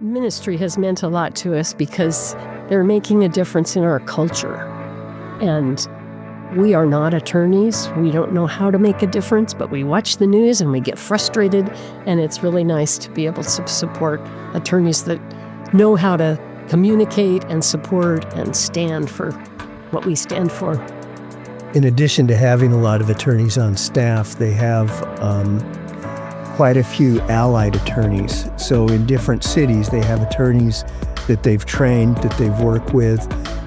ministry has meant a lot to us because they're making a difference in our culture. And we are not attorneys. We don't know how to make a difference, but we watch the news and we get frustrated. And it's really nice to be able to support attorneys that know how to communicate and support and stand for what we stand for. In addition to having a lot of attorneys on staff, they have quite a few allied attorneys. So in different cities, they have attorneys that they've trained, that they've worked with,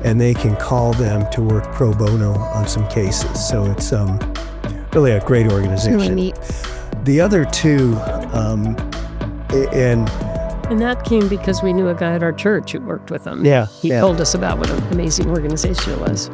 and they can call them to work pro bono on some cases. So it's really a great organization. Really neat. The other two, And that came because we knew a guy at our church who worked with them. Yeah. He told us about what an amazing organization it was.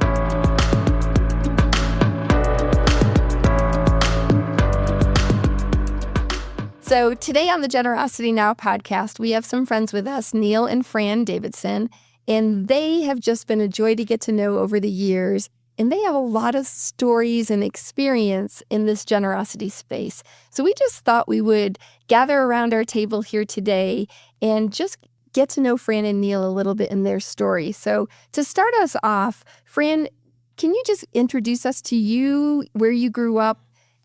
So today on the Generosity Now podcast, we have some friends with us, Neal and Fran Davidson, and they have just been a joy to get to know over the years. And they have a lot of stories and experience in this generosity space. So we just thought we would gather around our table here today and just get to know Fran and Neal a little bit in their story. So to start us off, Fran, can you just introduce us to you, where you grew up,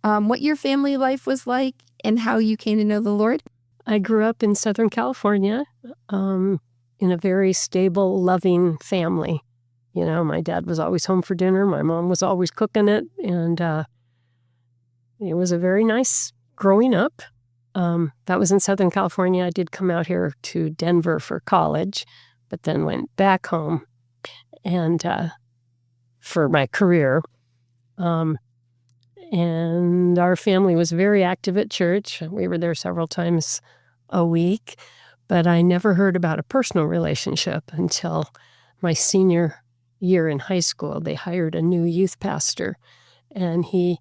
what your family life was like, and how you came to know the Lord? I grew up in Southern California in a very stable, loving family. You know, my dad was always home for dinner. My mom was always cooking it. And it was a very nice growing up. That was in Southern California. I did come out here to Denver for college, but then went back home and for my career. And our family was very active at church. We were there several times a week, but I never heard about a personal relationship until my senior year in high school. They hired a new youth pastor, and he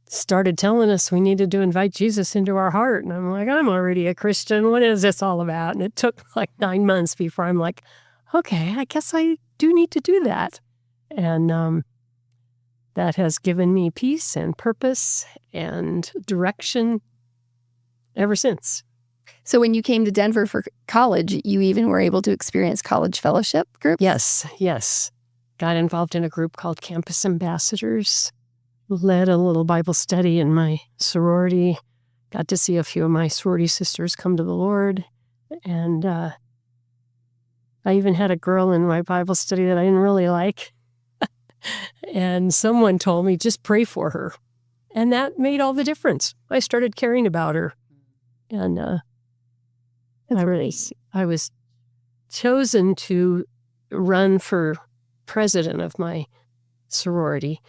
started telling us we needed to invite Jesus into our heart. And I'm like, I'm already a Christian. What is this all about? And it took like 9 months before I'm like, okay, I guess I do need to do that. And that has given me peace and purpose and direction ever since. So when you came to Denver for college, you even were able to experience college fellowship group? Yes. Got involved in a group called Campus Ambassadors, led a little Bible study in my sorority, got to see a few of my sorority sisters come to the Lord. And I even had a girl in my Bible study that I didn't really like. And someone told me, just pray for her. And that made all the difference. I started caring about her. And I was chosen to run for president of my sorority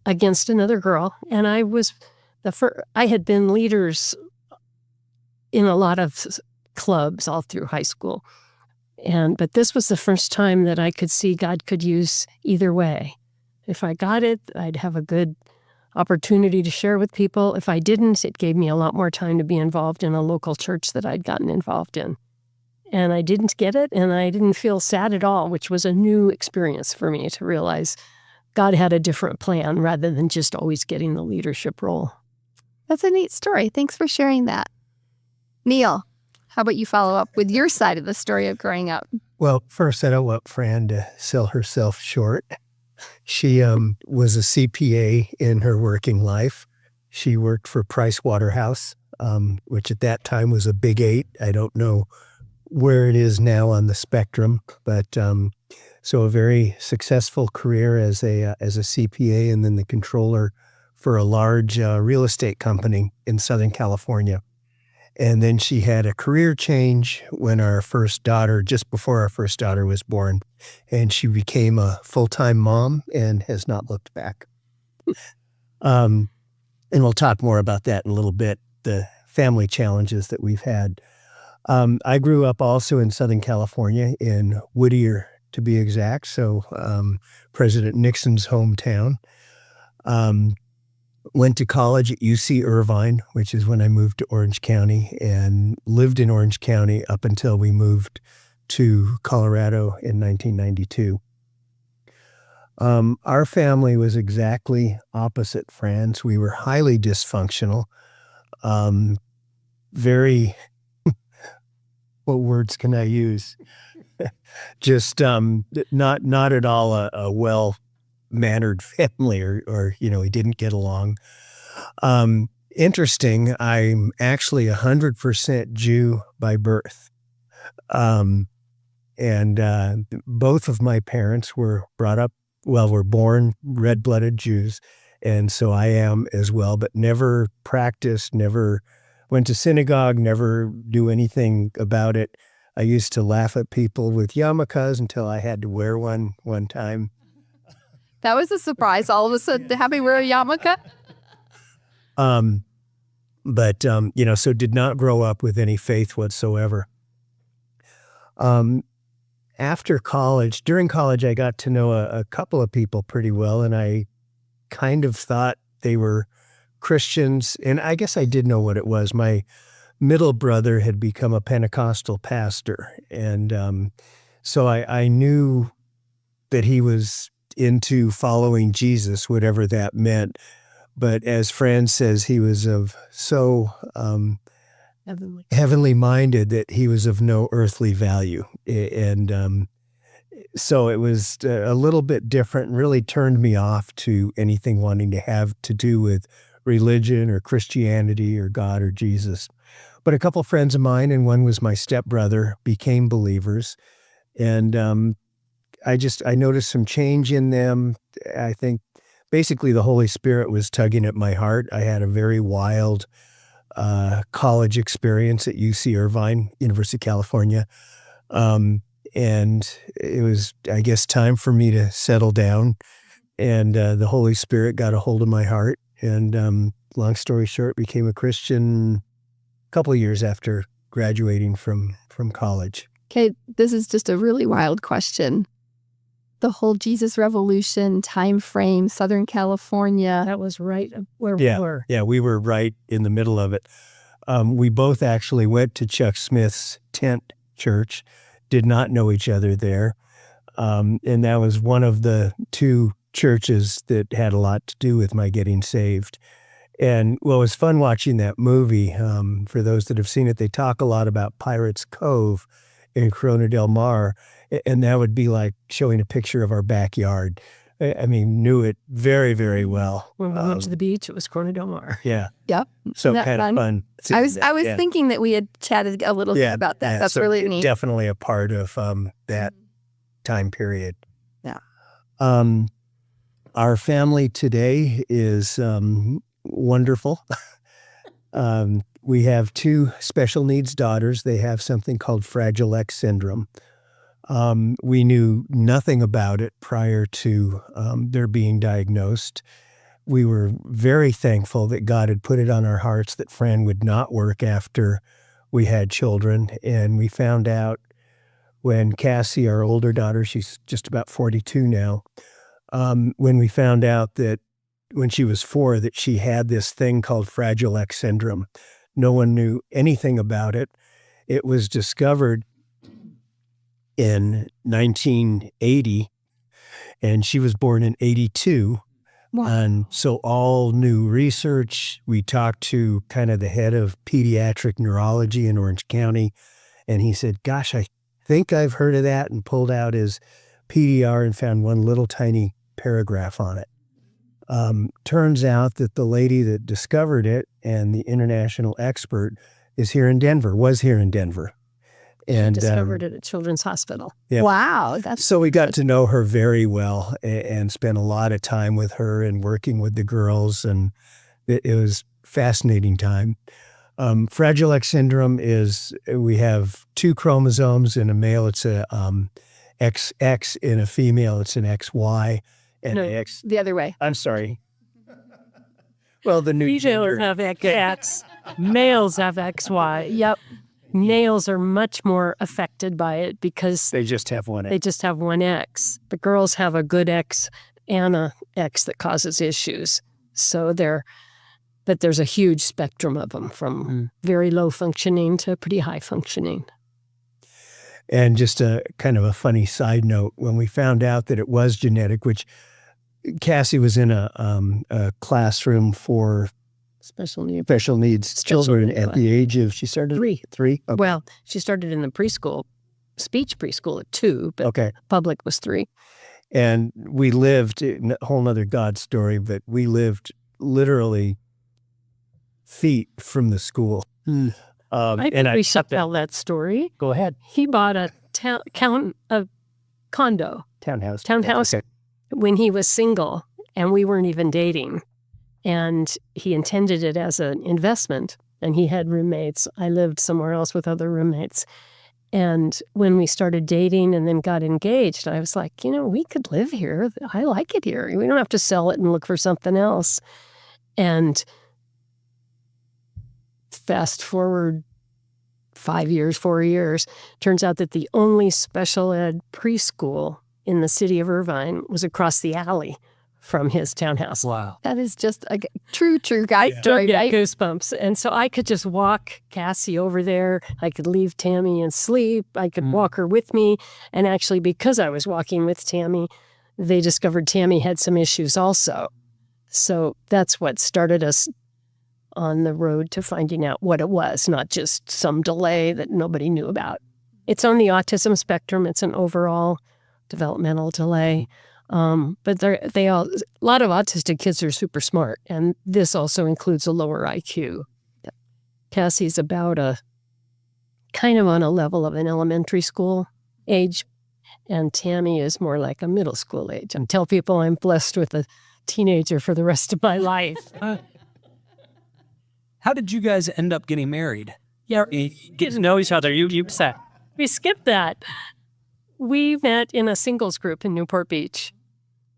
against another girl. And I was I had been leaders in a lot of clubs all through high school. But this was the first time that I could see God could use either way. If I got it, I'd have a good opportunity to share with people. If I didn't, it gave me a lot more time to be involved in a local church that I'd gotten involved in. And I didn't get it, and I didn't feel sad at all, which was a new experience for me to realize God had a different plan rather than just always getting the leadership role. That's a neat story. Thanks for sharing that. Neal, how about you follow up with your side of the story of growing up? Well, first, I don't want Fran to sell herself short. She was a CPA in her working life. She worked for Price Waterhouse, which at that time was a big 8. I don't know where it is now on the spectrum, but so a very successful career as a CPA, and then the controller for a large real estate company in Southern California. And then she had a career change when just before our first daughter was born. And she became a full-time mom and has not looked back. And we'll talk more about that in a little bit, the family challenges that we've had. I grew up also in Southern California, in Whittier to be exact, so President Nixon's hometown. Went to college at UC Irvine, which is when I moved to Orange County, and lived in Orange County up until we moved to Colorado in 1992. Our family was exactly opposite Fran's. We were highly dysfunctional, very what words can I use? Just not at all a well-mannered family, or we didn't get along. Interesting, I'm actually 100% Jew by birth. And both of my parents were born red-blooded Jews, and so I am as well, but never practiced, never went to synagogue, never knew anything about it. I used to laugh at people with yarmulkes until I had to wear one time. That was a surprise. All of a sudden, to have me wear a yarmulke? But so did not grow up with any faith whatsoever. During college, I got to know a couple of people pretty well, and I kind of thought they were Christians, and I guess I did know what it was. My middle brother had become a Pentecostal pastor, and so I knew that he was into following Jesus, whatever that meant. But as Fran says, he was so heavenly minded that he was of no earthly value. And so it was a little bit different and really turned me off to anything wanting to have to do with religion or Christianity or God or Jesus. But a couple friends of mine, and one was my stepbrother, became believers. And I noticed some change in them. I think basically the Holy Spirit was tugging at my heart. I had a very wild college experience at UC Irvine, University of California. And it was, I guess, time for me to settle down. And the Holy Spirit got a hold of my heart. And long story short, became a Christian a couple of years after graduating from college. Okay, this is just a really wild question. The whole Jesus Revolution time frame, Southern California. That was right where we were. Yeah, we were right in the middle of it. We both actually went to Chuck Smith's tent church, did not know each other there. And that was one of the two churches that had a lot to do with my getting saved. And well, it was fun watching that movie. For those that have seen it, they talk a lot about Pirates Cove in Corona del Mar. And that would be like showing a picture of our backyard. I mean, knew it very, very well. When we went to the beach, it was Corona del Mar. Yeah. Yep. So kind of fun. I was thinking that we had chatted a little bit about that. That's so really neat. Definitely a part of that time period. Yeah. Our family today is wonderful. We have two special needs daughters. They have something called Fragile X syndrome. We knew nothing about it prior to their being diagnosed. We were very thankful that God had put it on our hearts that Fran would not work after we had children. And we found out when Cassie, our older daughter, she's just about 42 now, when we found out that when she was 4, that she had this thing called Fragile X syndrome. No one knew anything about it. It was discovered in 1980, and she was born in 82. Wow. And so all new research, we talked to kind of the head of pediatric neurology in Orange County, and he said, gosh, I think I've heard of that, and pulled out his PDR and found one little tiny paragraph on it. Turns out that the lady that discovered it and the international expert was here in Denver. And discovered it at Children's Hospital. Yeah. Wow. So we got to know her very well and spent a lot of time with her and working with the girls, and it was a fascinating time. Fragile X syndrome is, we have 2 chromosomes. In a male, it's a XX. In a female, it's an XY. And no, X. The other way. I'm sorry. Well, the new females have XX, males have XY. Yep. Males are much more affected by it because they just have one X. They just have one X. The girls have a good X and a X that causes issues. So but there's a huge spectrum of them, from very low functioning to pretty high functioning. And just a kind of a funny side note, when we found out that it was genetic, which Cassie was in a classroom for special needs children at the age of, she started 3. 3? Okay. Well, she started in the preschool, speech preschool at 2, but Okay. public was 3. And we lived, a whole nother God story, but we lived literally feet from the school. I think we should tell that story. Go ahead. He bought a condo. Townhouse. Okay. When he was single, and we weren't even dating. And he intended it as an investment, and he had roommates. I lived somewhere else with other roommates. And when we started dating and then got engaged, I was like, we could live here. I like it here. We don't have to sell it and look for something else. And fast forward 4 years, turns out that the only special ed preschool in the city of Irvine was across the alley from his townhouse. Wow. That is just a true guy story, Yeah, right? goosebumps. And so I could just walk Cassie over there. I could leave Tammy and sleep. I could walk her with me. And actually, because I was walking with Tammy, they discovered Tammy had some issues also. So that's what started us on the road to finding out what it was, not just some delay that nobody knew about. It's on the autism spectrum. It's an overall developmental delay. But a lot of autistic kids are super smart, and this also includes a lower IQ. Yep. Cassie's about kind of on a level of an elementary school age, and Tammy is more like a middle school age. I tell people I'm blessed with a teenager for the rest of my life. How did you guys end up getting married? Yeah, Get to know each other. You said. we skipped that. We met in a singles group in Newport Beach.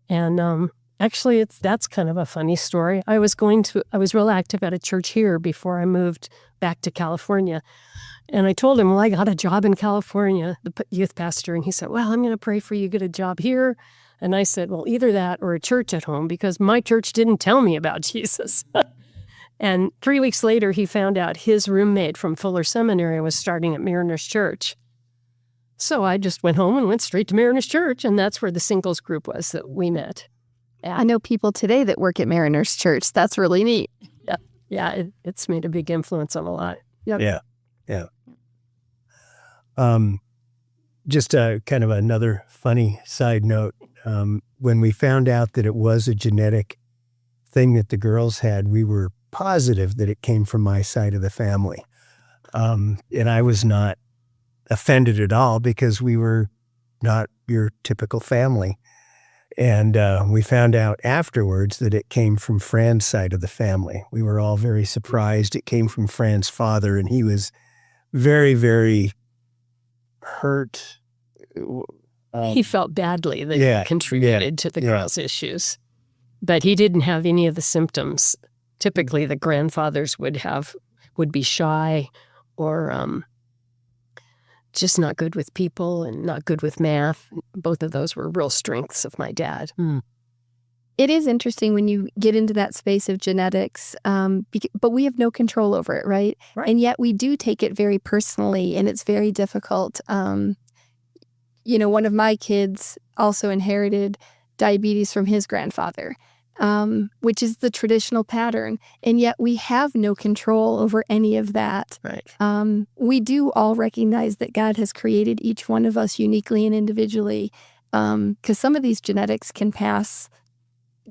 And actually, that's kind of a funny story. I was real active at a church here before I moved back to California. And I told him, well, I got a job in California, the youth pastor. And he said, well, I'm going to pray for you get a job here. And I said, well, either that or a church at home, because my church didn't tell me about Jesus. And 3 weeks later, he found out his roommate from Fuller Seminary was starting at Mariners Church. So I just went home and went straight to Mariners Church, and that's where the singles group was that we met. I know people today that work at Mariners Church. That's really neat. Yeah, it's made a big influence on a lot. Yep. Yeah. Just kind of another funny side note. When we found out that it was a genetic thing that the girls had, we were positive that it came from my side of the family. And I was not offended at all because we were not your typical family. And we found out afterwards that it came from Fran's side of the family. We were all very surprised. It came from Fran's father, and he was very, very hurt. He felt badly that he contributed to the girls' issues. But he didn't have any of the symptoms. Typically, the grandfathers would be shy or just not good with people and not good with math. Both of those were real strengths of my dad. It is interesting when you get into that space of genetics, but we have no control over it, right? And yet we do take it very personally, and it's very difficult. One of my kids also inherited diabetes from his grandfather, which is the traditional pattern. And yet we have no control over any of that. Right. We do all recognize that God has created each one of us uniquely and individually, because some of these genetics can pass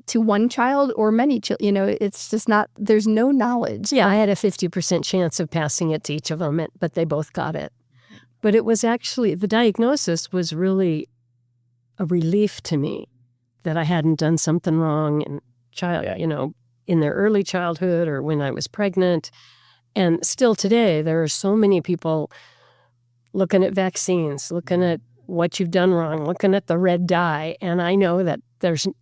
to one child or many children. It's just not, there's no knowledge. Yeah, I had a 50% chance of passing it to each of them, but they both got it. But it was actually, the diagnosis was really a relief to me that I hadn't done something wrong in their early childhood or when I was pregnant. And still today, there are so many people looking at vaccines, looking at what you've done wrong, looking at the red dye. And I know that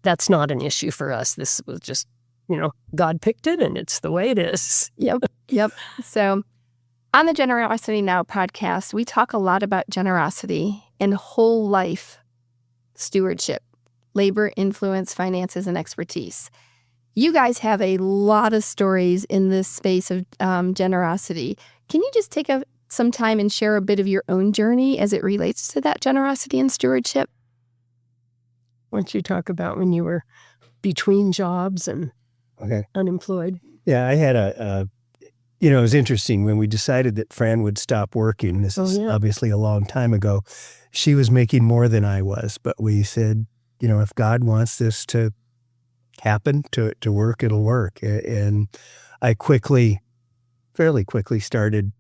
that's not an issue for us. This was just, God picked it and it's the way it is. Yep. So on the Generosity Now podcast, we talk a lot about generosity and whole life stewardship, labor, influence, finances, and expertise. You guys have a lot of stories in this space of generosity. Can you just take some time and share a bit of your own journey as it relates to that generosity and stewardship? Why don't you talk about when you were between jobs and unemployed? Yeah, I had it was interesting when we decided that Fran would stop working. This is obviously a long time ago. She was making more than I was, but we said, if God wants this to happen, to work, it'll work. And I fairly quickly started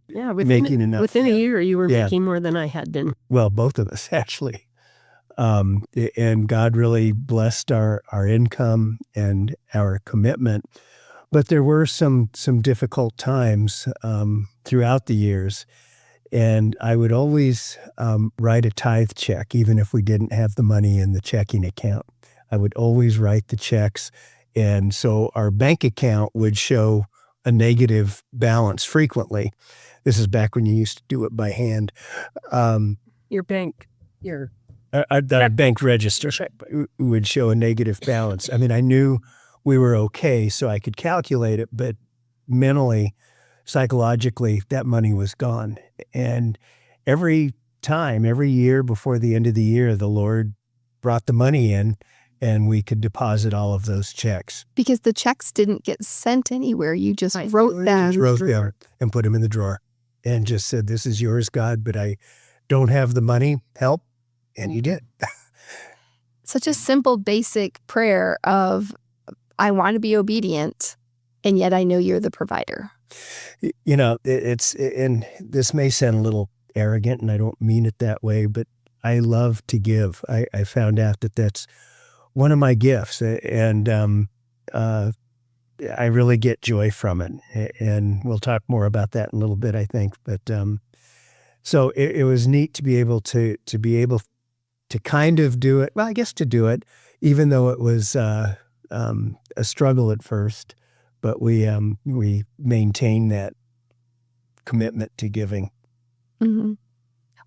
making enough. Within a year, you were making more than I had been. Well, both of us actually. And God really blessed our income and our commitment. But there were some difficult times throughout the years. And I would always write a tithe check, even if we didn't have the money in the checking account. I would always write the checks. And so our bank account would show a negative balance frequently. This is back when you used to do it by hand. Your bank register would show a negative balance. I mean, I knew we were okay, so I could calculate it, but mentally, psychologically, that money was gone. And every year before the end of the year, the Lord brought the money in and we could deposit all of those checks. Because the checks didn't get sent anywhere. You just wrote them. Wrote them and put them in the drawer and just said, "This is yours, God, but I don't have the money. Help." And he did. Such a simple, basic prayer of, I want to be obedient, and yet I know you're the provider. And this may sound a little arrogant, and I don't mean it that way, but I love to give. I found out that that's one of my gifts, and I really get joy from it. And we'll talk more about that in a little bit, I think. But so it was neat to be able to kind of do it. Well, I guess to do it, even though it was a struggle at first, but we maintained that commitment to giving. Mm-hmm.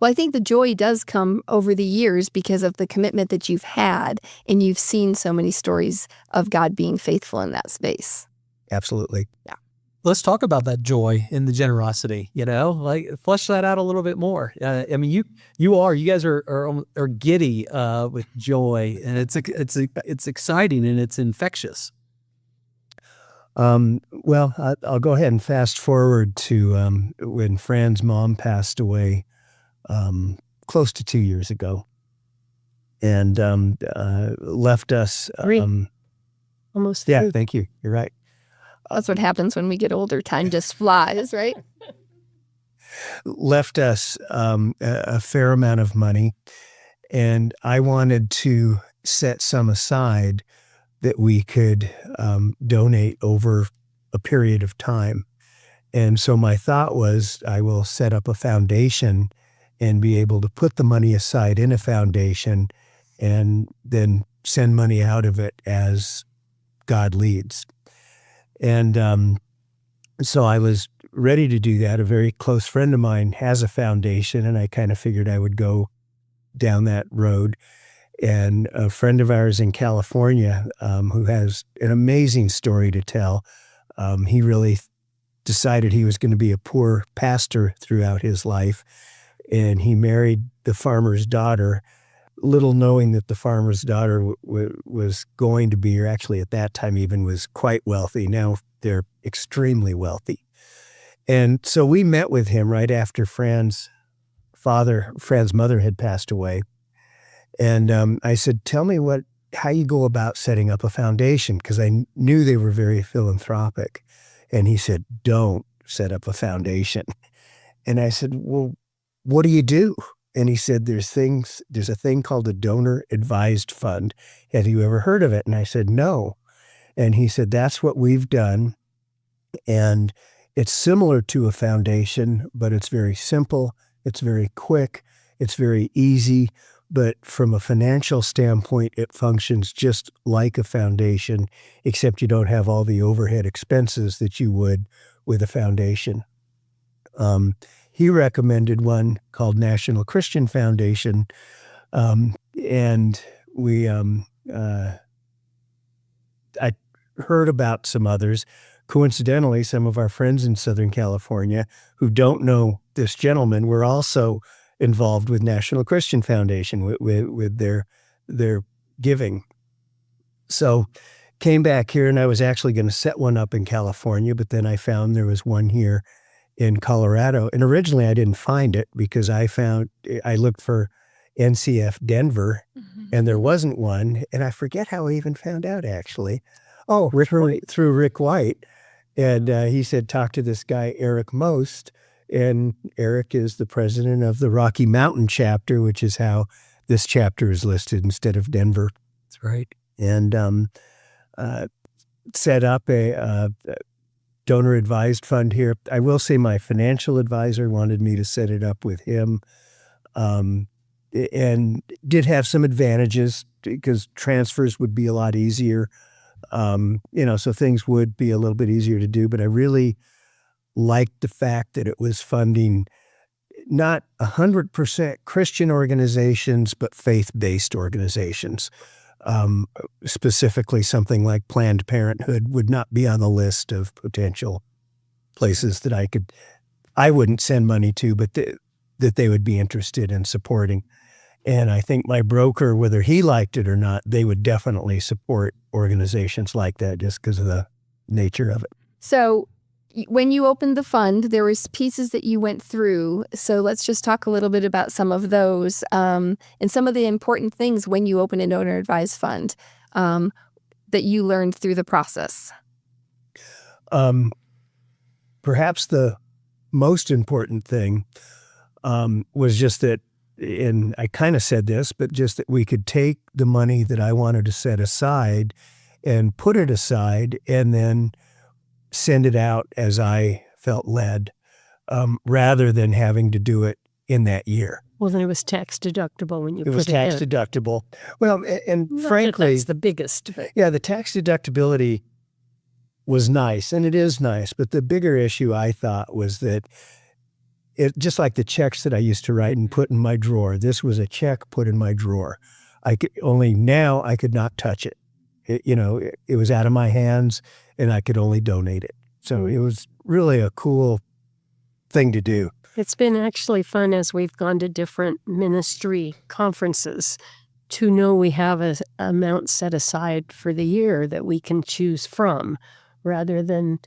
Well, I think the joy does come over the years because of the commitment that you've had, and you've seen so many stories of God being faithful in that space. Absolutely. Yeah. Let's talk about that joy in the generosity, like flesh that out a little bit more. I mean, you guys are giddy with joy, and it's exciting and it's infectious. Well, I'll go ahead and fast forward to when Fran's mom passed away close to 2 years ago, and left us. Almost. Yeah, thank you. You're right. That's what happens when we get older. Time just flies, right? Left us a fair amount of money, and I wanted to set some aside that we could donate over a period of time. And so my thought was, I will set up a foundation and be able to put the money aside in a foundation and then send money out of it as God leads. And so I was ready to do that. A very close friend of mine has a foundation, and I kind of figured I would go down that road. And a friend of ours in California who has an amazing story to tell, he really decided he was going to be a poor pastor throughout his life. And he married the farmer's daughter, little knowing that the farmer's daughter was going to be, or actually at that time even was quite wealthy. Now they're extremely wealthy. And so we met with him right after Fran's mother had passed away. And I said, "Tell me how you go about setting up a foundation," because I knew they were very philanthropic. And he said, "Don't set up a foundation." And I said, "Well, what do you do?" And he said, there's a thing called a donor advised fund. Have you ever heard of it? And I said, "No." And he said, "That's what we've done. And it's similar to a foundation, but it's very simple. It's very quick. It's very easy. But from a financial standpoint, it functions just like a foundation, except you don't have all the overhead expenses that you would with a foundation." He recommended one called National Christian Foundation, and I heard about some others. Coincidentally, some of our friends in Southern California who don't know this gentleman were also involved with National Christian Foundation with their giving. So came back here, and I was actually going to set one up in California, but then I found there was one here in Colorado. And originally I didn't find it because I looked for NCF Denver, and there wasn't one. And I forget how I even found out, actually. Oh, through Rick White. And he said, talk to this guy, Eric Most. And Eric is the president of the Rocky Mountain chapter, which is how this chapter is listed instead of Denver. That's right. And set up a donor-advised fund here. I will say my financial advisor wanted me to set it up with him, and did have some advantages because transfers would be a lot easier. So things would be a little bit easier to do, but I really liked the fact that it was funding not 100% Christian organizations, but faith-based organizations. Specifically something like Planned Parenthood would not be on the list of potential places that I wouldn't send money to, but that they would be interested in supporting. And I think my broker, whether he liked it or not, they would definitely support organizations like that just because of the nature of it. So when you opened the fund, there was pieces that you went through. So let's just talk a little bit about some of those and some of the important things when you open a donor-advised fund that you learned through the process. Perhaps the most important thing was just that, and I kind of said this, but just that we could take the money that I wanted to set aside and put it aside and then send it out as I felt led, rather than having to do it in that year. Well, then it was tax deductible when you put it in. It was tax deductible. Well, and Not frankly, that's the biggest. But yeah, the tax deductibility was nice, and it is nice. But the bigger issue I thought was that it, just like the checks that I used to write and put in my drawer, this was a check put in my drawer. Now I could not touch it. It was out of my hands, and I could only donate it. So it was really a cool thing to do. it's been actually fun as we've gone to different ministry conferences to know we have an amount set aside for the year that we can choose from rather than,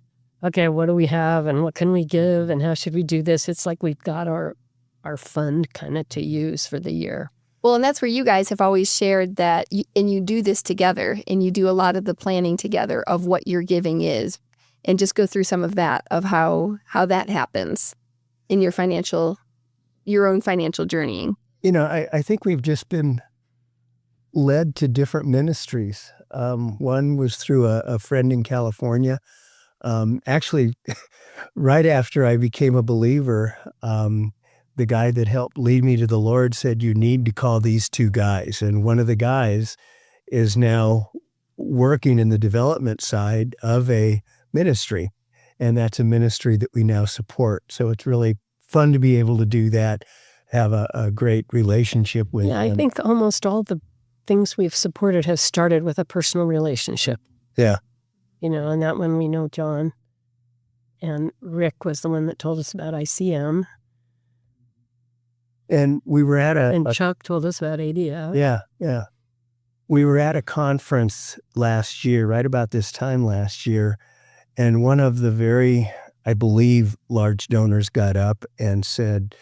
okay, what do we have and what can we give and how should we do this? It's like we've got our fund kind of to use for the year. Well, and that's where you guys have always shared that, and you do this together, and you do a lot of the planning together of what your giving is, and just go through some of that, of how that happens in your own financial journeying. I think we've just been led to different ministries. One was through a friend in California. Actually, right after I became a believer, the guy that helped lead me to the Lord said, you need to call these two guys. And one of the guys is now working in the development side of a ministry. And that's a ministry that we now support. So it's really fun to be able to do that, have a great relationship with Yeah, them. I think almost all the things we've supported have started with a personal relationship. Yeah. And that one we know John. And Rick was the one that told us about ICM. And we were at And Chuck told us about ADF. Yeah. We were at a conference last year, right about this time last year, and one of the very, I believe, large donors got up and said,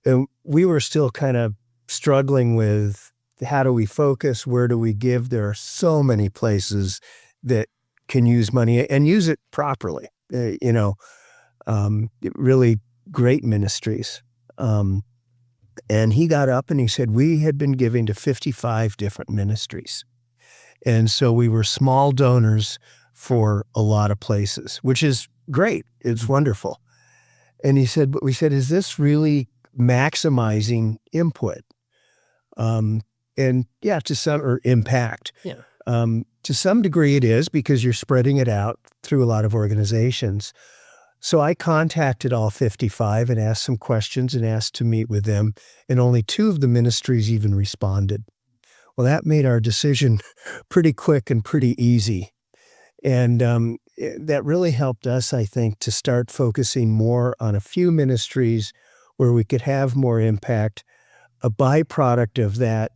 and we were still kind of struggling with how do we focus, where do we give? There are so many places that can use money and use it properly, really great ministries. And he got up and he said, we had been giving to 55 different ministries. And so we were small donors for a lot of places, which is great. It's wonderful. And he said, but we said, is this really maximizing input? And yeah, or impact. Yeah. To some degree it is because you're spreading it out through a lot of organizations. So I contacted all 55 and asked some questions and asked to meet with them, and only 2 of the ministries even responded. Well, that made our decision pretty quick and pretty easy. And that really helped us, I think, to start focusing more on a few ministries where we could have more impact. A byproduct of that,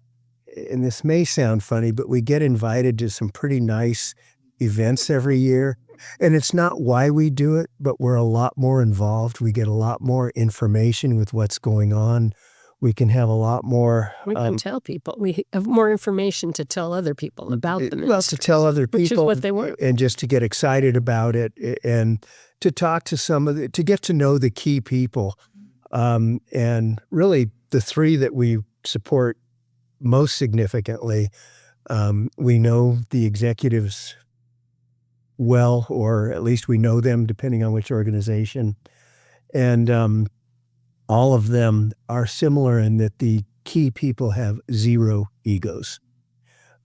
and this may sound funny, but we get invited to some pretty nice events every year. And it's not why we do it, but we're a lot more involved. We get a lot more information with what's going on. We can have a lot more. We can tell people. We have more information to tell other people about the ministry. Well, to tell other people. Which is what they want. And just to get excited about it and to talk to to get to know the key people. And really the three that we support most significantly, we know the executives well, or at least we know them depending on which organization. And all of them are similar in that the key people have zero egos.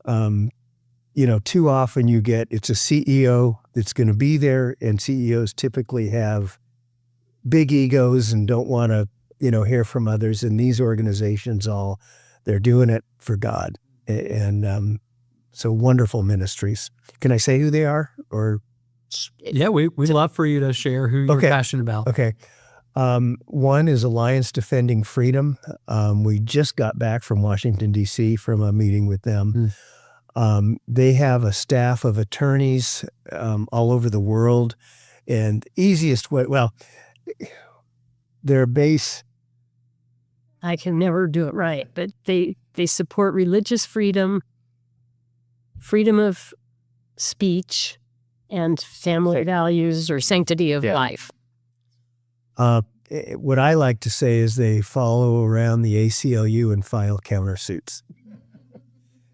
Too often it's a CEO that's going to be there, and CEOs typically have big egos and don't want to, hear from others. And these organizations they're doing it for God. And so wonderful ministries. Can I say who they are? Or Yeah, we'd love for you to share who you're passionate about. Okay. One is Alliance Defending Freedom. We just got back from Washington, D.C. from a meeting with them. They have a staff of attorneys all over the world. And easiest way, their base. I can never do it right, but they support religious freedom, freedom of speech, and family values or sanctity of life. What I like to say is they follow around the ACLU and file countersuits.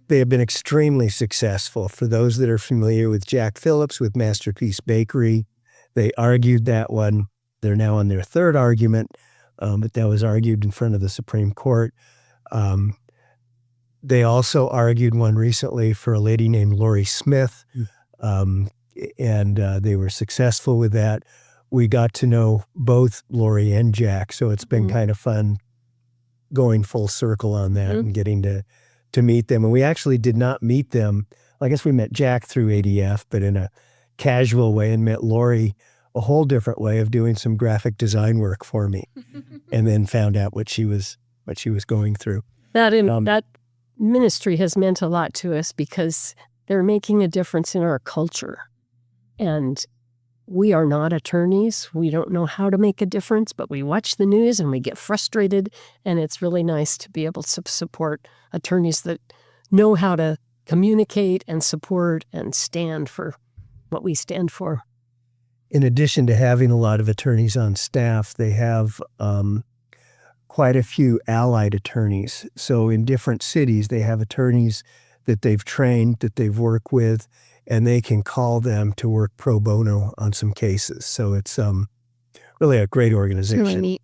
They have been extremely successful. For those that are familiar with Jack Phillips with Masterpiece Bakery, they argued that one. They're now on their third argument, but that was argued in front of the Supreme Court. They also argued one recently for a lady named Lori Smith, and they were successful with that. We got to know both Lori and Jack, so it's been kind of fun going full circle on that and getting to meet them. And we actually did not meet them. I guess we met Jack through ADF, but in a casual way, and met Lori a whole different way of doing some graphic design work for me, and then found out what she was going through. That ministry has meant a lot to us because they're making a difference in our culture. And we are not attorneys. We don't know how to make a difference, but we watch the news and we get frustrated. And it's really nice to be able to support attorneys that know how to communicate and support and stand for what we stand for. In addition to having a lot of attorneys on staff, they have quite a few allied attorneys. So in different cities, they have attorneys that they've trained, that they've worked with, and they can call them to work pro bono on some cases. So it's really a great organization. Really neat.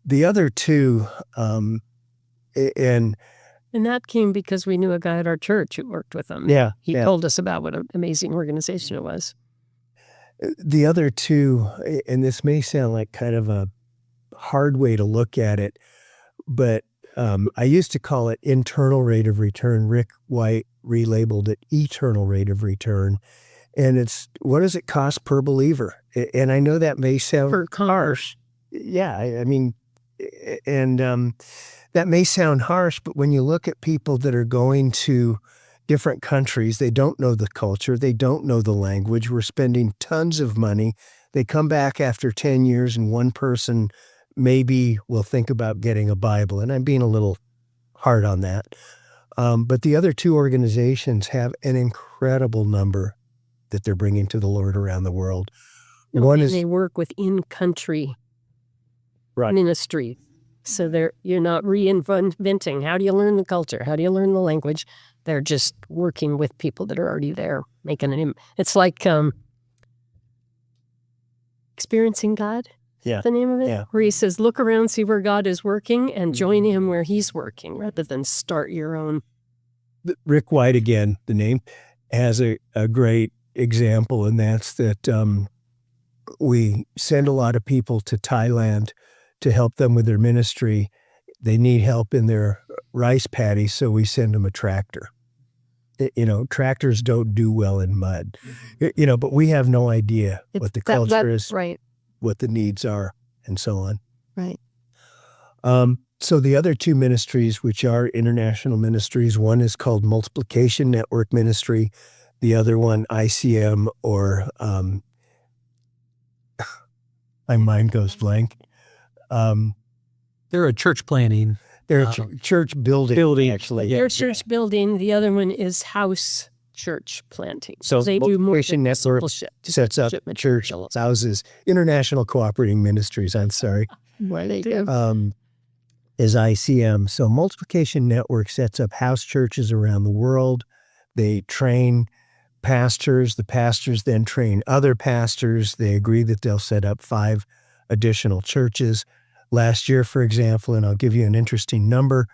The other two, and that came because we knew a guy at our church who worked with them. He told us about what an amazing organization it was. The other two, and this may sound like kind of a hard way to look at it, but I used to call it internal rate of return. Rick White relabeled it eternal rate of return. And it's, what does it cost per believer? And I know that may sound harsh. Yeah, I mean, and that may sound harsh, but when you look at people that are going to different countries, they don't know the culture, they don't know the language, we're spending tons of money. They come back after 10 years and one person maybe will think about getting a Bible. And I'm being a little hard on that. But the other two organizations have an incredible number that they're bringing to the Lord around the world. They work with in-country ministry. So you're not reinventing. How do you learn the culture? How do you learn the language? They're just working with people that are already there, making it's like Experiencing God. Yeah. The name of it? Yeah. Where he says, look around, see where God is working, and join him where he's working, rather than start your own. Rick White, again, the name, has a great example, and that's that we send a lot of people to Thailand to help them with their ministry. They need help in their rice paddies, so we send them a tractor. Tractors don't do well in mud, but we have no idea what the culture is, right, what the needs are, and so on. Right. So the other two ministries, which are international ministries, one is called Multiplication Network Ministry. the other one ICM, or my mind goes blank. They're a church planning. They're a church building, actually. Yeah. Your church building, the other one is house church planting. So they do more Multiplication Network sets up church houses, International Cooperating Ministries, I'm sorry, What they do. is ICM. So Multiplication Network sets up house churches around the world. They train pastors. The pastors then train other pastors. They agree that they'll set up 5 additional churches. Last year, for example, and I'll give you an interesting number,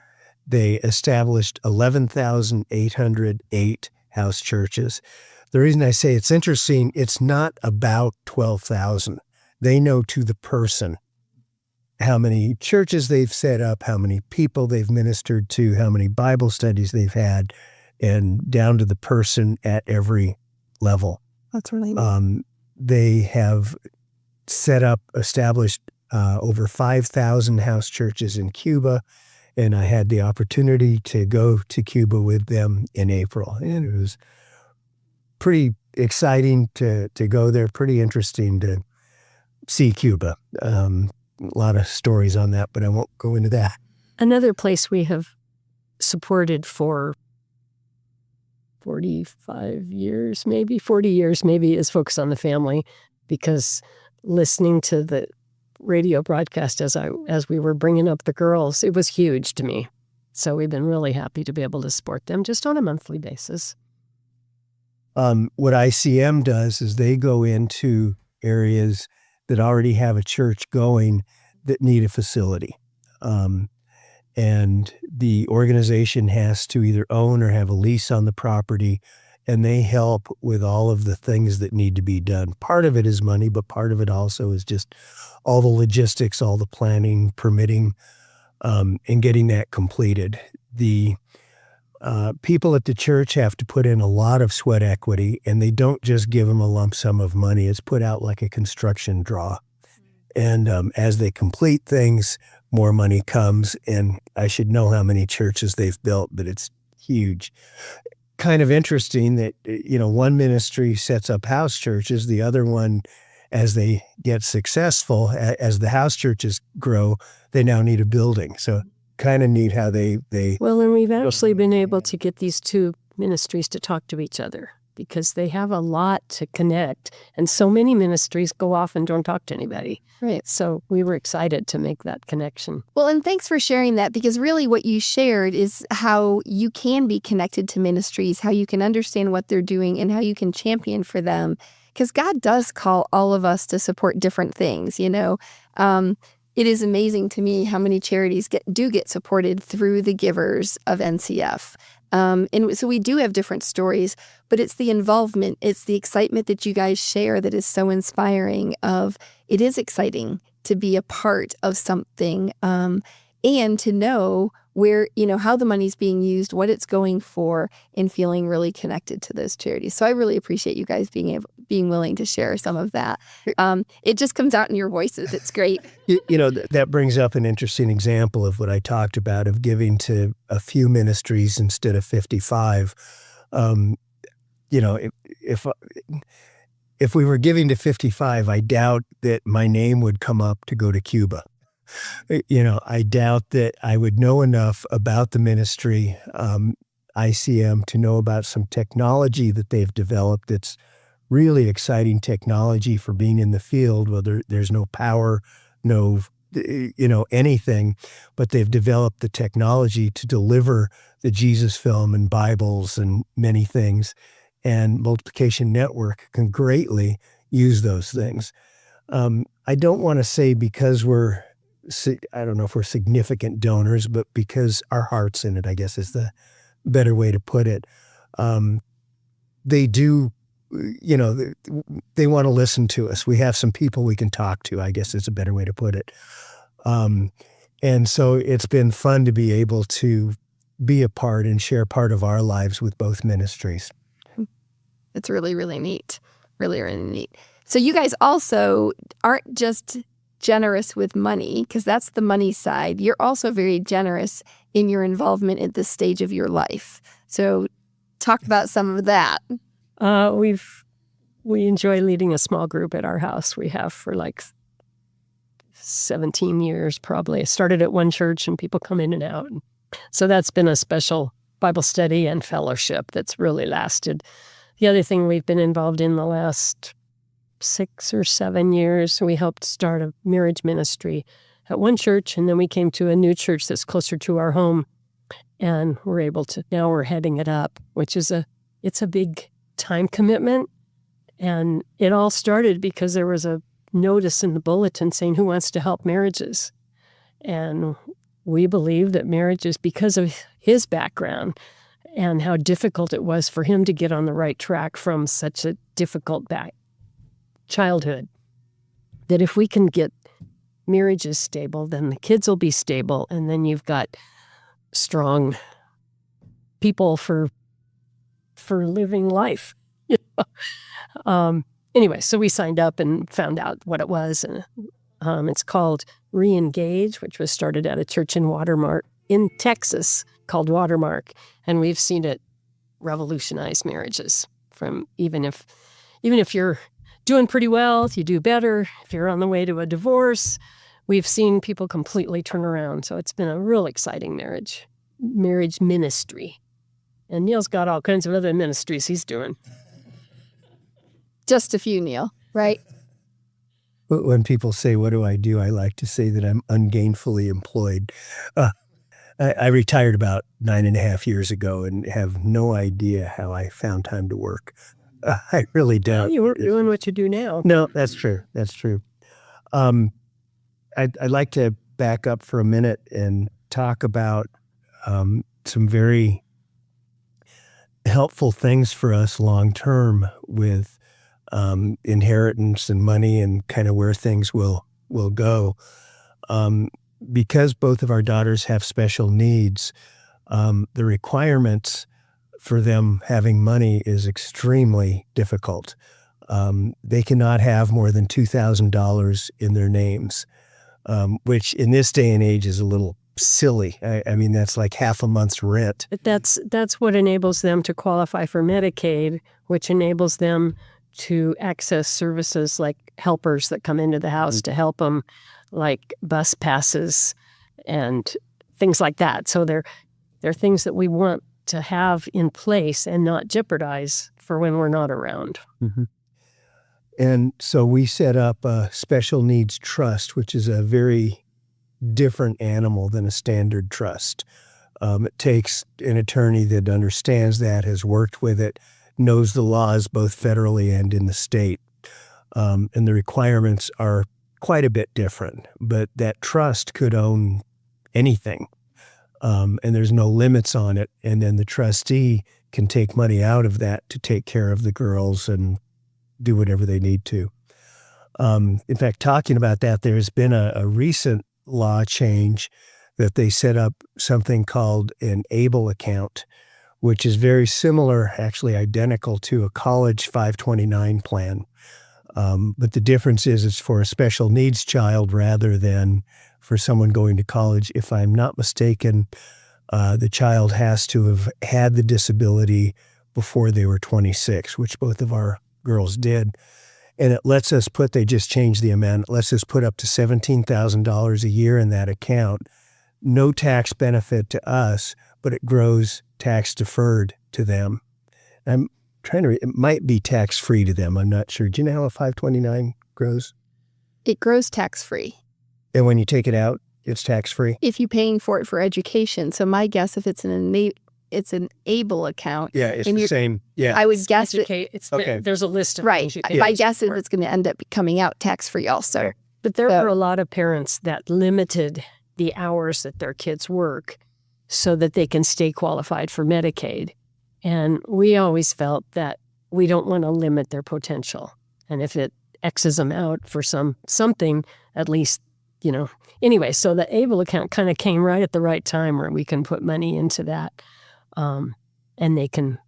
they established 11,808 house churches. The reason I say it's interesting, it's not about 12,000. They know to the person how many churches they've set up, how many people they've ministered to, how many Bible studies they've had, and down to the person at every level. That's really neat. They have established over 5,000 house churches in Cuba, and I had the opportunity to go to Cuba with them in April, and it was pretty exciting to go there, pretty interesting to see Cuba. A lot of stories on that, but I won't go into that. Another place we have supported for 45 years, maybe 40 years, maybe, is Focus on the Family, because listening to the radio broadcast as we were bringing up the girls, it was huge to me. So we've been really happy to be able to support them just on a monthly basis. What ICM does is they go into areas that already have a church going that need a facility. And the organization has to either own or have a lease on the property, and they help with all of the things that need to be done. Part of it is money, but part of it also is just all the logistics, all the planning, permitting, and getting that completed. The people at the church have to put in a lot of sweat equity, and they don't just give them a lump sum of money. It's put out like a construction draw. And as they complete things, more money comes, and I should know how many churches they've built, but it's huge. Kind of interesting that, one ministry sets up house churches, the other one, as they get successful, as the house churches grow, they now need a building. So kind of neat how they Well, and we've actually been able to get these 2 ministries to talk to each other because they have a lot to connect. And so many ministries go off and don't talk to anybody. Right. So we were excited to make that connection. Well, and thanks for sharing that, because really what you shared is how you can be connected to ministries, how you can understand what they're doing, and how you can champion for them. Because God does call all of us to support different things, It is amazing to me how many charities get supported through the givers of NCF. And so we do have different stories, but it's the involvement, it's the excitement that you guys share that is so inspiring. It is exciting to be a part of something, and to know where, how the money's being used, what it's going for, and feeling really connected to those charities. So I really appreciate you guys being willing to share some of that. It just comes out in your voices. It's great. That brings up an interesting example of what I talked about, of giving to a few ministries instead of 55. If we were giving to 55, I doubt that my name would come up to go to Cuba. I doubt that I would know enough about the ministry, ICM, to know about some technology that they've developed that's really exciting technology for being in the field. Well, there's no power, no, anything, but they've developed the technology to deliver the Jesus film and Bibles and many things. And Multiplication Network can greatly use those things. I don't want to say because I don't know if we're significant donors, but because our heart's in it, I guess is the better way to put it. They do, they want to listen to us. We have some people we can talk to, I guess is a better way to put it. And so it's been fun to be able to be a part and share part of our lives with both ministries. It's really, really neat. Really, really neat. So you guys also aren't just generous with money, because that's the money side. You're also very generous in your involvement at this stage of your life. So talk about some of that. We enjoy leading a small group at our house. We have for like 17 years probably. I started at one church and people come in and out. So that's been a special Bible study and fellowship that's really lasted. The other thing we've been involved in the last 6 or 7 years, we helped start a marriage ministry at one church, and then we came to a new church that's closer to our home, and now we're heading it up, which is it's a big time commitment. And it all started because there was a notice in the bulletin saying, who wants to help marriages? And we believe that marriages, because of his background and how difficult it was for him to get on the right track from such a difficult childhood, that if we can get marriages stable, then the kids will be stable, and then you've got strong people for living life. Anyway, so we signed up and found out what it was, and it's called Re-Engage, which was started at a church in Texas called Watermark, and we've seen it revolutionize marriages. From even if you're doing pretty well, if you do better, if you're on the way to a divorce, we've seen people completely turn around. So it's been a real exciting marriage ministry. And Neal's got all kinds of other ministries he's doing. Just a few, Neal, right? When people say, what do? I like to say that I'm ungainfully employed. I retired about 9.5 years ago and have no idea how I found time to work. I really don't. You weren't doing what you do now. No, that's true. That's true. I'd like to back up for a minute and talk about some very helpful things for us long term with inheritance and money and kind of where things will go. Because both of our daughters have special needs, the requirements for them having money is extremely difficult. They cannot have more than $2,000 in their names, which in this day and age is a little silly. I mean, that's like half a month's rent. That's what enables them to qualify for Medicaid, which enables them to access services like helpers that come into the house to help them, like bus passes and things like that. So they're things that we want to have in place and not jeopardize for when we're not around. Mm-hmm. And so we set up a special needs trust, which is a very different animal than a standard trust. It takes an attorney that understands that, has worked with it, knows the laws both federally and in the state. And the requirements are quite a bit different, but that trust could own anything. And there's no limits on it. And then the trustee can take money out of that to take care of the girls and do whatever they need to. In fact, talking about that, there's been a recent law change that they set up something called an ABLE account, which is very similar, actually identical to a college 529 plan. But the difference is it's for a special needs child rather than for someone going to college. If I'm not mistaken, the child has to have had the disability before they were 26, which both of our girls did. And it lets us they just changed the amount, it lets us put up to $17,000 a year in that account. No tax benefit to us, but it grows tax deferred to them. I'm trying to, it might be tax free to them. I'm not sure. Do you know how a 529 grows? It grows tax-free. And when you take it out, it's tax free? If you're paying for it for education. So my guess, if it's an ABLE account. Yeah, it's the same. Yeah. I would guess okay. There's a list of right. things you My guess is it's going to end up coming out tax-free also. Okay. But there are a lot of parents that limited the hours that their kids work so that they can stay qualified for Medicaid. And we always felt that we don't want to limit their potential. And if it X's them out for something, at least, Anyway, so the ABLE account kind of came right at the right time where we can put money into that. And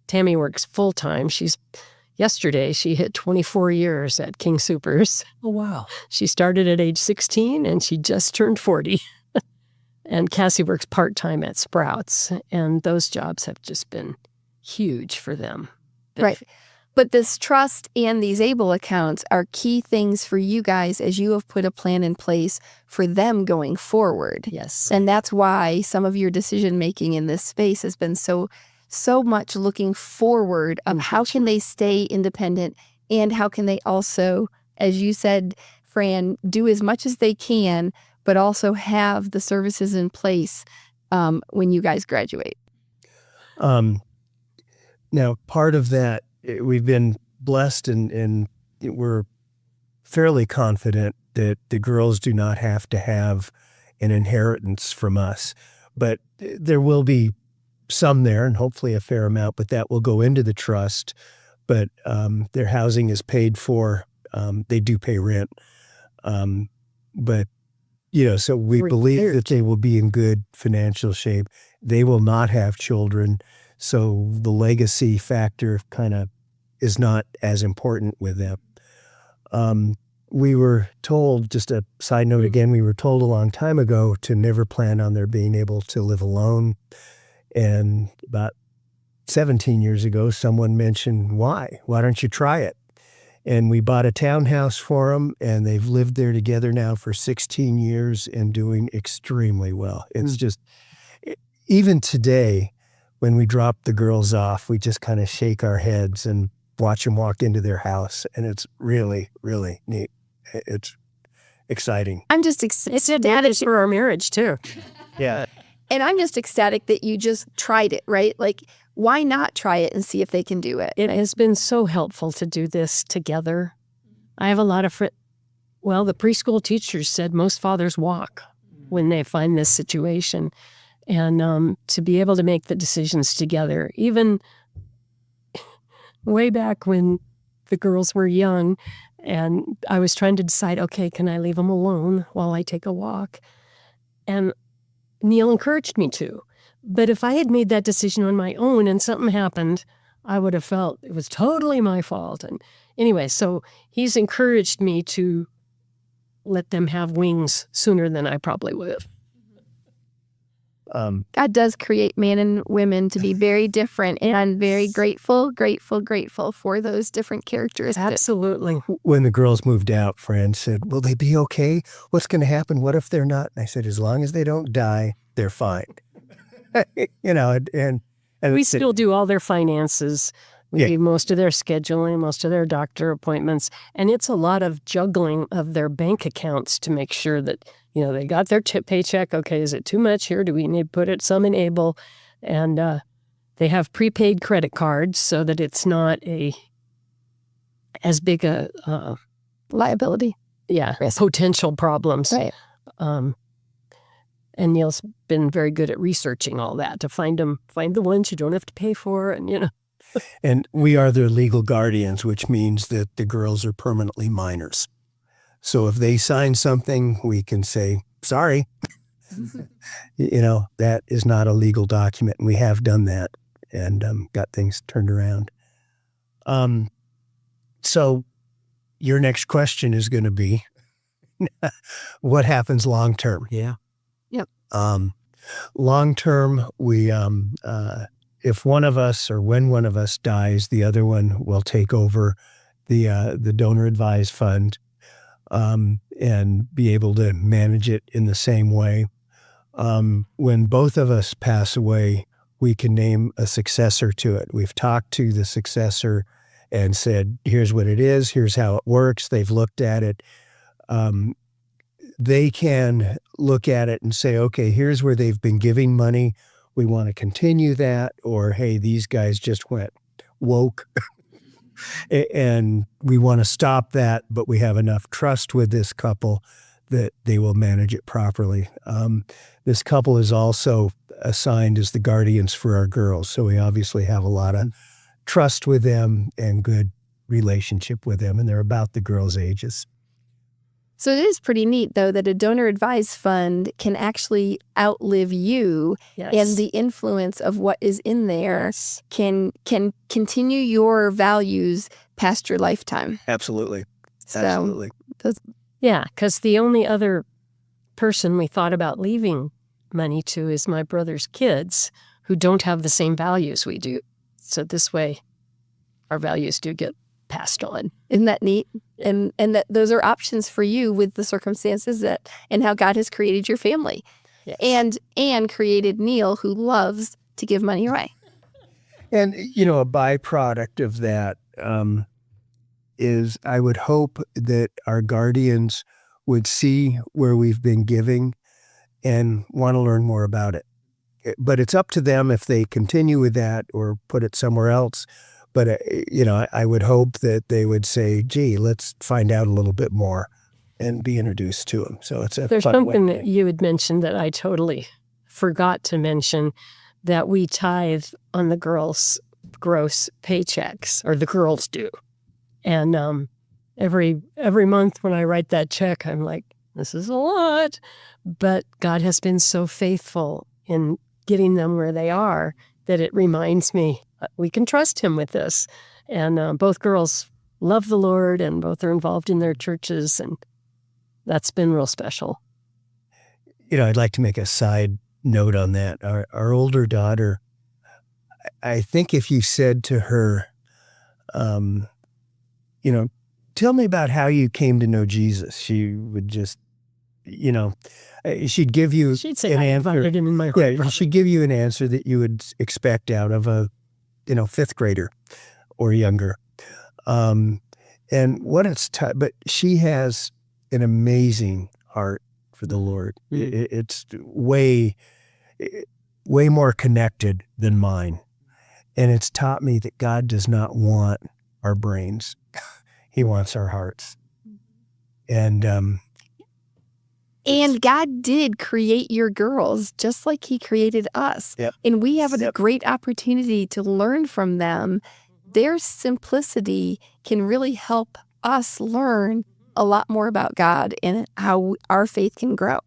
Tammy works full time. Yesterday, she hit 24 years at King Soopers. Oh, wow. She started at age 16 and she just turned 40. And Cassie works part-time at Sprouts. And those jobs have just been huge for them. Right. But this trust and these ABLE accounts are key things for you guys as you have put a plan in place for them going forward. Yes. And that's why some of your decision making in this space has been so much looking forward of how can they stay independent and how can they also, as you said, Fran, do as much as they can, but also have the services in place when you guys graduate. Now, part of that, we've been blessed and we're fairly confident that the girls do not have to have an inheritance from us. But there will be some there and hopefully a fair amount, but that will go into the trust. But their housing is paid for. They do pay rent. But, so we believe that they will be in good financial shape. They will not have children. So the legacy factor kind of is not as important with them. We were told, just a side note again, we were told a long time ago to never plan on their being able to live alone. And about 17 years ago, someone mentioned, why? Why don't you try it? And we bought a townhouse for them, and they've lived there together now for 16 years and doing extremely well. It's just, even today, when we drop the girls off, we just kind of shake our heads and watch them walk into their house. And it's really, really neat. It's exciting. I'm just It's advantage for our marriage, too. Yeah. And I'm just ecstatic that you just tried it, right? Like, why not try it and see if they can do it? It has been so helpful to do this together. I have a lot of the preschool teachers said most fathers walk when they find this situation. And to be able to make the decisions together, even way back when the girls were young and I was trying to decide, okay, can I leave them alone while I take a walk? And Neal encouraged me to. But if I had made that decision on my own and something happened, I would have felt it was totally my fault. And anyway, so he's encouraged me to let them have wings sooner than I probably would have. God does create men and women to be very different, and I'm very grateful for those different characteristics. Absolutely. When the girls moved out, Fran said, will they be okay? What's going to happen? What if they're not? And I said, as long as they don't die, they're fine. And we still do all their finances. We do most of their scheduling, most of their doctor appointments. And it's a lot of juggling of their bank accounts to make sure that, they got their paycheck. Okay, is it too much here? Do we need to put it some in ABLE? And they have prepaid credit cards so that it's not as big a liability. Yeah, potential problems. Right. And Neal's been very good at researching all that to find the ones you don't have to pay for, and And we are their legal guardians, which means that the girls are permanently minors. So if they sign something, we can say, sorry, that is not a legal document. And we have done that and got things turned around. So your next question is going to be, what happens long term? Yeah. Yep. Long term, we if one of us or when one of us dies, the other one will take over the donor advised fund and be able to manage it in the same way. When both of us pass away, we can name a successor to it. We've talked to the successor and said, here's what it is, here's how it works. They've looked at it. They can look at it and say, okay, here's where they've been giving money. We want to continue that. Or, hey, these guys just went woke and we want to stop that, but we have enough trust with this couple that they will manage it properly. This couple is also assigned as the guardians for our girls. So we obviously have a lot of trust with them and good relationship with them. And they're about the girls' ages. So it is pretty neat, though, that a donor advised fund can actually outlive you, and the influence of what is in there can continue your values past your lifetime. Absolutely. So, Absolutely. Because the only other person we thought about leaving money to is my brother's kids, who don't have the same values we do. So this way, our values do get passed on. Isn't that neat? And that those are options for you with the circumstances that and how God has created your family. Yes. And created Neal, who loves to give money away. And, a byproduct of that is I would hope that our guardians would see where we've been giving and want to learn more about it. But it's up to them if they continue with that or put it somewhere else. But, I would hope that they would say, gee, let's find out a little bit more and be introduced to them. So it's a There's fun something way. that you had mentioned that I totally forgot to mention, that we tithe on the girls' gross paychecks, or the girls do. And every month when I write that check, I'm like, this is a lot. But God has been so faithful in getting them where they are that it reminds me we can trust him with this. And both girls love the Lord, and both are involved in their churches, and that's been real special. I'd like to make a side note on that. Our older daughter, I think if you said to her, tell me about how you came to know Jesus, she would just, she'd give you She'd say, an I answer. invited him in my heart. Yeah, she'd give you an answer that you would expect out of a, fifth grader or younger. And what it's but she has an amazing heart for the Lord. It's way more connected than mine. And it's taught me that God does not want our brains. He wants our hearts. And God did create your girls just like he created us. Yep. And we have a Yep. great opportunity to learn from them. Their simplicity can really help us learn a lot more about God and how our faith can grow.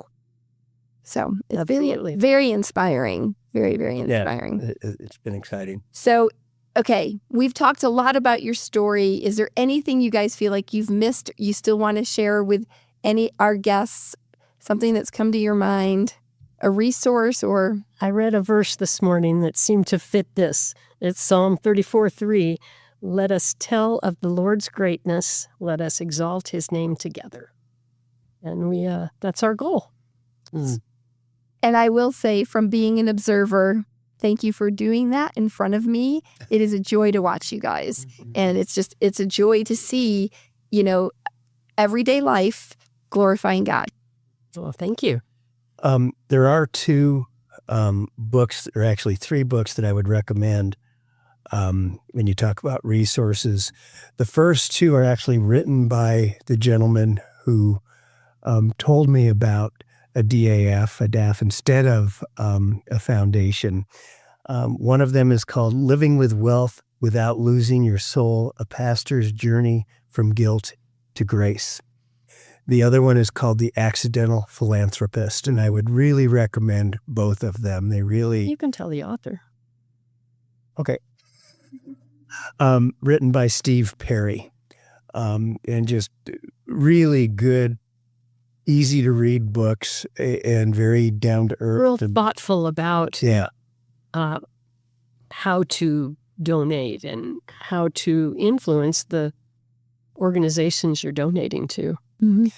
So it's Absolutely. very inspiring. Very, very inspiring. Yeah, it's been exciting. So, okay, we've talked a lot about your story. Is there anything you guys feel like you've missed, you still want to share with our guests? Something that's come to your mind, a resource, or? I read a verse this morning that seemed to fit this. It's Psalm 34:3. Let us tell of the Lord's greatness. Let us exalt his name together. And that's our goal. And I will say, from being an observer, thank you for doing that in front of me. It is a joy to watch you guys. And it's a joy to see, everyday life glorifying God. Well, thank you. There are two books, or actually three books that I would recommend when you talk about resources. The first two are actually written by the gentleman who told me about a DAF instead of a foundation. One of them is called Living with Wealth Without Losing Your Soul, A Pastor's Journey from Guilt to Grace. The other one is called The Accidental Philanthropist, and I would really recommend both of them. They really... You can tell the author. Okay. Written by Steve Perry, and just really good, easy to read books, and very down to earth. Real thoughtful about Yeah. How to donate and how to influence the organizations you're donating to. Mm-hmm.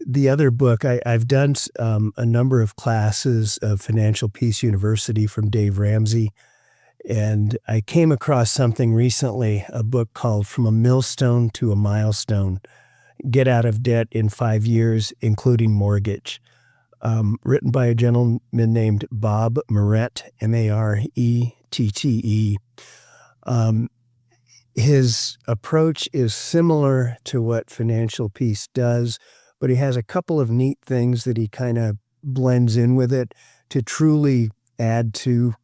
The other book, I've done a number of classes of Financial Peace University from Dave Ramsey, and I came across something recently, a book called From a Millstone to a Milestone, Get Out of Debt in 5 Years, Including Mortgage, written by a gentleman named Bob Marette, Marette. His approach is similar to what Financial Peace does, but he has a couple of neat things that he kind of blends in with it to truly add to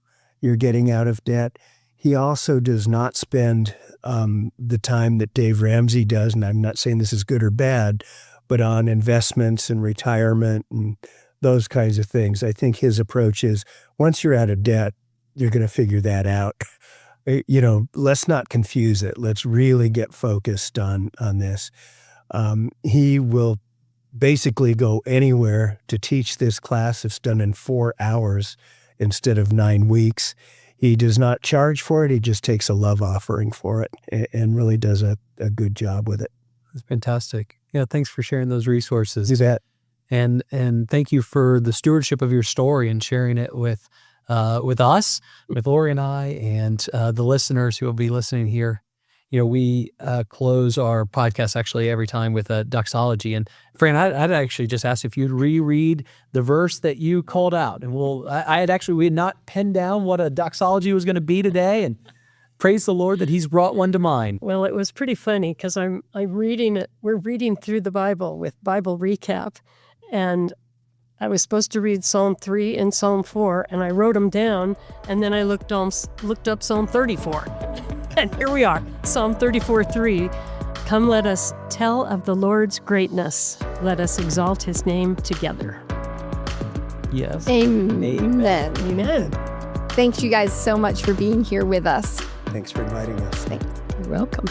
your getting out of debt. He also does not spend the time that Dave Ramsey does, and I'm not saying this is good or bad, but on investments and retirement and those kinds of things. I think his approach is once you're out of debt, you're going to figure that out. Let's not confuse it. Let's really get focused on this. He will basically go anywhere to teach this class. It's done in 4 hours instead of 9 weeks. He does not charge for it. He just takes a love offering for it and really does a good job with it. That's fantastic. Yeah, thanks for sharing those resources. Do that. And thank you for the stewardship of your story and sharing it with us, with Lori and I, and the listeners who will be listening here. We close our podcast actually every time with a doxology. And Fran, I'd actually just ask if you'd reread the verse that you called out. And we had not penned down what a doxology was going to be today. And praise the Lord that He's brought one to mind. Well, it was pretty funny because I'm reading it. We're reading through the Bible with Bible recap, and I was supposed to read Psalm 3 and Psalm 4, and I wrote them down, and then I looked up Psalm 34. And here we are, Psalm 34:3. Come, let us tell of the Lord's greatness. Let us exalt His name together. Yes. Amen. Amen. Thank you guys so much for being here with us. Thanks for inviting us. Thanks. You're welcome.